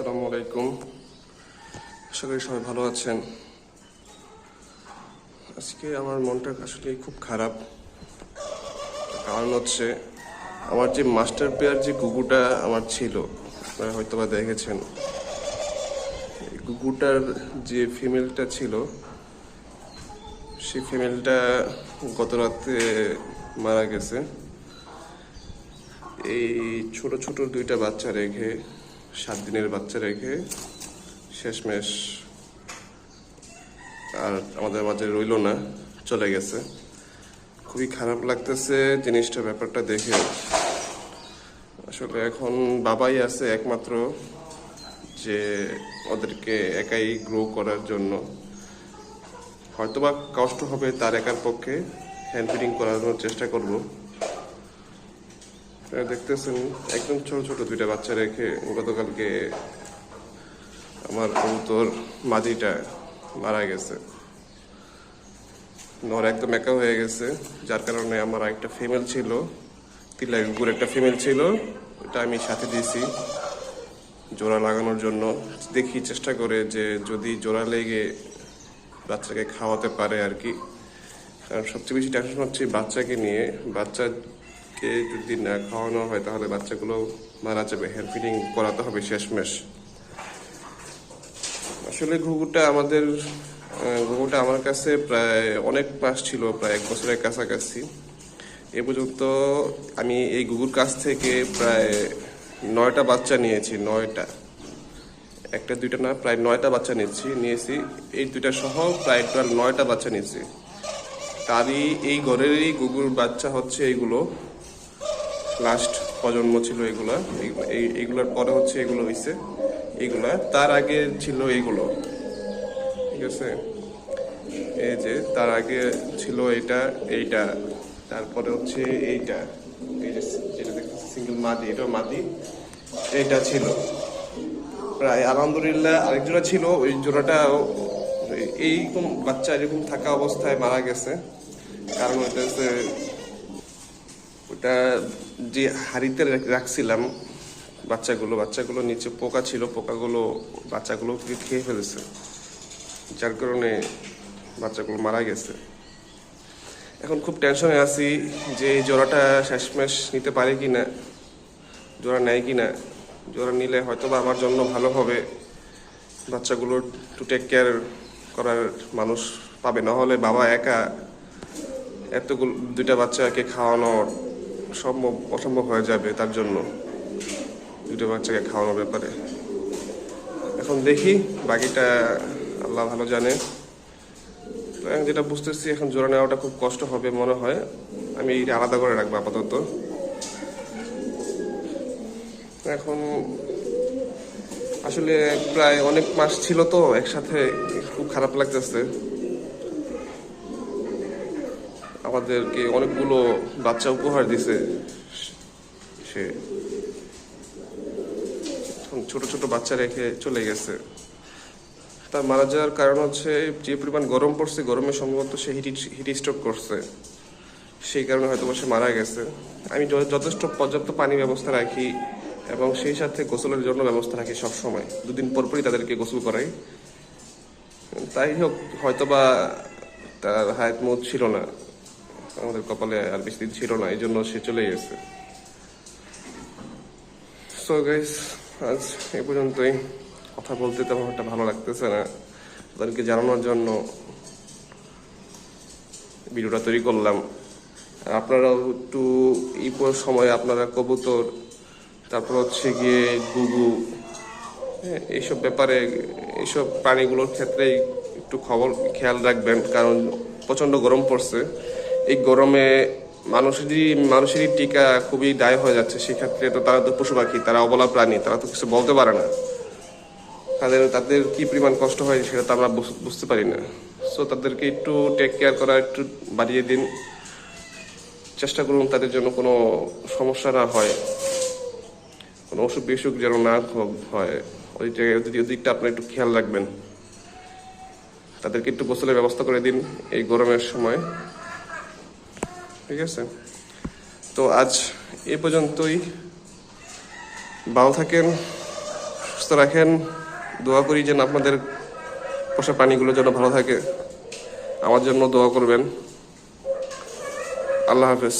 আসসালামু আলাইকুম। আশা করি সবাই ভালো আছেন। আজকে আমার মনটা আসলে খুব খারাপ। কারণ হচ্ছে আমার যে মাস্টার পেয়ার যে কুকুরটা আমার ছিল, আপনারা হয়তো বা দেখেছেন, এই কুকুরটার যে ফিমেলটা ছিল সেই ফিমেলটা গত রাতে মারা গেছে। এই ছোট ছোট দুইটা বাচ্চা রেখে, 7 দিনের বাচ্চা রেখে শেষমেশ আর আমাদের মাঝে রইল না, চলে গেছে। খুবই খারাপ লাগতেছে জিনিসটা, ব্যাপারটা দেখে। আসলে এখন বাবাই আছে একমাত্র যে ওদেরকে একাই গ্রো করার জন্য। হয়তোবা কষ্ট হবে তার একার পক্ষে, হ্যান্ড ফিডিং করানোর চেষ্টা করব। দেখতেছেন একদম ছোট ছোট দুইটা বাচ্চা রেখে গতকালকে আমার কবুতর মাদিটা মারা গেছে। নর একদম একা হয়ে গেছে, যার কারণে আমার একটা ফিমেল ছিল, তিলাই কুকুর একটা ফিমেল ছিল, ওটা আমি সাথে দিয়েছি জোড়া লাগানোর জন্য। দেখি চেষ্টা করে যে যদি জোড়া লেগে বাচ্চাকে খাওয়াতে পারে আর কি। কারণ সবচেয়ে বেশি টেনশন হচ্ছে বাচ্চাকে নিয়ে। বাচ্চাকে যদি না খাওয়ানো হয় তাহলে বাচ্চাগুলো মারা যাবে। হ্যান্ড ফিডিং করাতে হবে শেষমেশ। আসলে ঘুঘুটা আমার কাছে প্রায় অনেক মাস ছিল, প্রায় 1 বছরের কাছাকাছি। এ পর্যন্ত আমি এই ঘুঘুর কাছ থেকে প্রায় 9টা বাচ্চা নিয়েছি। 9টা, একটা দুইটা না, প্রায় 9টা বাচ্চা নিয়েছি। এই দুইটা সহ প্রায় 9টা বাচ্চা নিয়েছি। তারই এই ঘরেরই ঘুঘুর বাচ্চা হচ্ছে এইগুলো, লাস্ট প্রজন্ম ছিল এগুলা। এইগুলোর পরে হচ্ছে এগুলো হয়েছে, এইগুলা। তার আগে ছিল এইগুলো, ঠিক আছে। এই যে তার আগে ছিল এইটা, তারপরে হচ্ছে এইটা, এই যে যেটা দেখতেছি সিঙ্গেল মাদি, এটা মাদি, এইটা ছিল প্রায়। আলহামদুলিল্লাহ আরেক জোড়া ছিল, ওই জোড়াটা এইরকম বাচ্চা এরকম থাকা অবস্থায় মারা গেছে। কারণ ওটা যে হাড়িতে রাখছিলাম বাচ্চাগুলো নিচে পোকা ছিল, পোকাগুলো বাচ্চাগুলো খেয়ে ফেলেছে, যার কারণে বাচ্চাগুলো মারা গেছে। এখন খুব টেনশনে আছি যে এই জোড়াটা শেষমেশ নিতে পারে কিনা, জোড়া নেয় কিনা। জোড়া নিলে হয়তো বা আমার জন্য ভালো হবে, বাচ্চাগুলো টু টেক কেয়ার করার মানুষ পাবে। না হলে বাবা একা এতগুলো দুইটা বাচ্চাকে খাওয়ানো অসম্ভব হয়ে যাবে তার জন্য, দুটো বাচ্চাকে খাওয়ানোর ব্যাপারে। এখন দেখি, বাকিটা আল্লাহ ভালো জানে। যেটা বুঝতেছি এখন জোড়া নেওয়াটা খুব কষ্ট হবে মনে হয়। আমি এইটা আলাদা করে রাখবো আপাতত। এখন আসলে প্রায় অনেক মাস ছিল তো একসাথে, খুব খারাপ লাগতেছে। আমাদেরকে অনেকগুলো বাচ্চা উপহার দিছে সে, ছোট ছোট বাচ্চা রেখে চলে গেছে। তার মারা যাওয়ার কারণ হচ্ছে যে পরিমাণ গরম পড়ছে, গরমে সম্ভবত সে হিট স্ট্রোক করছে, সেই কারণে হয়তো সে মারা গেছে। আমি যথেষ্ট পর্যাপ্ত পানি ব্যবস্থা রাখি এবং সেই সাথে গোসলের জন্য ব্যবস্থা রাখি সব সময়। 2 দিন পরই তাদেরকে গোসল করাই। তাই হোক, হয়তোবা তার হায়াত মত ছিল না, আমাদের কপালে আর বেশি দিন ছিল না, এই জন্য সে চলে গেছে। সো গাইস, আজ এ পর্যন্তই। কথা বলতে তেমন একটা ভালো লাগতেছে না, তাদেরকে জানানোর জন্য ভিডিওটা তৈরি করলাম। আর আপনারাও একটু এই সময় আপনারা কবুতর, তারপর হচ্ছে গিয়ে গুগু, এইসব ব্যাপারে, এইসব প্রাণীগুলোর ক্ষেত্রে একটু খেয়াল রাখবেন। কারণ প্রচণ্ড গরম পড়ছে, এই গরমে মানুষেরই টিকা খুবই দায় হয়ে যাচ্ছে। সেক্ষেত্রে তো তারা তো পশু পাখি, তারা অবলা প্রাণী, তারা তো কিছু বলতে পারে না। তাদের কি পরিমাণ কষ্ট হয় সেটা তো আমরা বুঝতে পারি না। সো তাদেরকে একটু টেক কেয়ার করা একটু বাড়িয়ে দিন, চেষ্টা করুন তাদের জন্য কোনো সমস্যা না হয়, কোনো অসুখ বিসুখ যেন না হয়। ওই দিকটা আপনারা একটু খেয়াল রাখবেন। তাদেরকে একটু গোসলের ব্যবস্থা করে দিন এই গরমের সময়, ঠিক আছে। তো আজ এ পর্যন্তই। ভালো থাকেন, সুস্থ সুস্থ রাখেন। দোয়া করি যেন আপনাদের পোষা প্রাণীগুলো যেন ভালো থাকে। আমার জন্য দোয়া করবেন। আল্লাহ হাফেজ।